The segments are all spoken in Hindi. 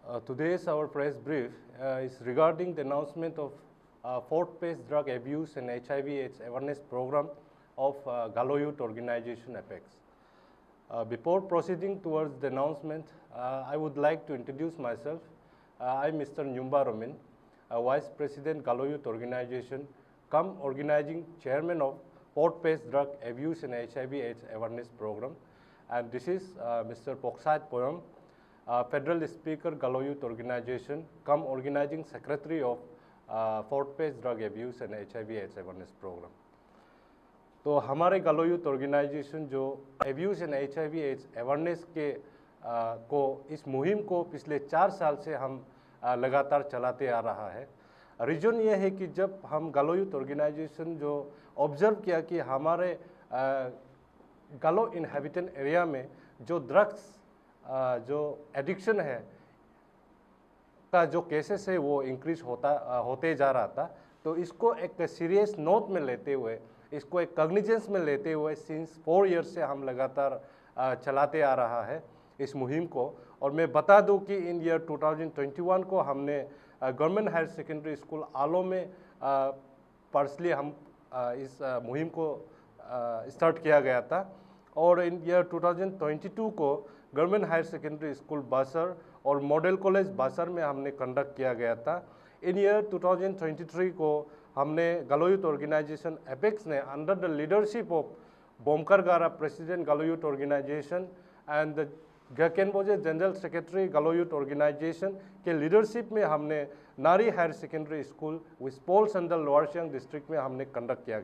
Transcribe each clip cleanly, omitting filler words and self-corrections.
Today's our press brief is regarding the announcement of fourth phase drug abuse and HIV/AIDS awareness program of Galo Youth Organization Apex. Before proceeding towards the announcement, I would like to introduce myself. I'm Mr. Nyumba Romin, Vice President Galo Youth Organization, organizing chairman of fourth phase drug abuse and HIV/AIDS awareness program, and this is Mr. Poksat Poyom, Federal Speaker Galo Youth Organization, organizing secretary of fourth phase drug abuse and HIV/AIDS awareness program. तो हमारे गलो यूथ ऑर्गेनाइजेशन जो एब्यूज़ एंड HIV/AIDS अवेयरनेस के को इस मुहिम को पिछले 4 साल से हम लगातार चलाते आ रहा है। रीज़न ये है कि जब हम गलो यूथ ऑर्गेनाइजेशन जो ऑब्जर्व किया कि हमारे गलो इनहेबिटेंट एरिया में जो ड्रग्स जो एडिक्शन है का जो केसेस है वो इंक्रीज होते जा रहा था, तो इसको एक सीरियस नोट में लेते हुए, इसको एक कॉग्निजेंस में लेते हुए सिंस 4 ईयर्स से हम लगातार चलाते आ रहा है इस मुहिम को। और मैं बता दूं कि इन ईयर 2021 को हमने गवर्नमेंट हायर सेकेंडरी स्कूल आलो में पर्सनली हम इस मुहिम को स्टार्ट किया गया था, और इन ईयर 2022 को गवर्नमेंट हायर सेकेंडरी स्कूल बासर और मॉडल कॉलेज बासर में हमने कंडक्ट किया गया था। इन ईयर 2023 को हमने गलो यूथ ऑर्गेनाइजेशन एपेक्स ने under the leadership of Bomkar Gara president Galo youth organisation and the Gakenboje general secretary Galo youth organisation के लीडरशिप में हमने नारी हायर सेकेंडरी स्कूल विस्पोल संदल लोअर सियांग डिस्ट्रिक्ट में हमने कंडक्ट किया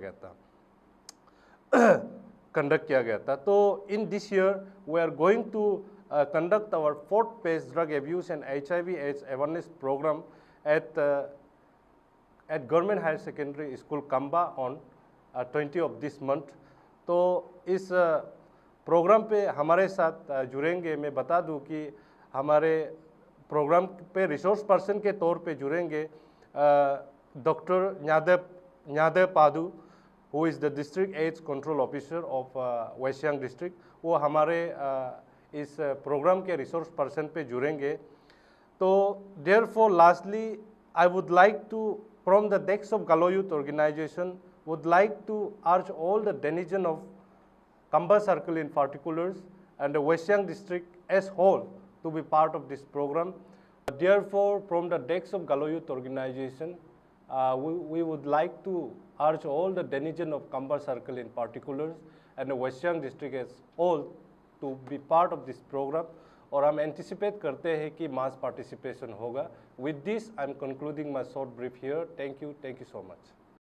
गया था। तो in this year we are going to conduct our fourth phase drug abuse and HIV/AIDS awareness program at Government Higher Secondary School Kamba on 20 of this month। तो इस प्रोग्राम पे हमारे साथ जुड़ेंगे, मैं बता दूं कि हमारे प्रोग्राम पे रिसोर्स पर्सन के तौर पे जुड़ेंगे doctor Nyadev Padu, who is the district AIDS control officer of west Siang district. वो हमारे इस प्रोग्राम के रिसोर्स पर्सन पे जुड़ेंगे। तो therefore lastly I would like to from the desk of Galo youth organisation would like to urge all the denizens of Kamba Circle in particulars and the West Siang district as whole to be part of this program. Therefore, from the desk of Galo Youth Organization, we would like to urge all the denizens of Kamba Circle in particulars and the West Siang district as whole to be part of this program, और हम एंटिसिपेट करते हैं कि मास पार्टिसिपेशन होगा। With this, I am concluding my short brief here. Thank you so much.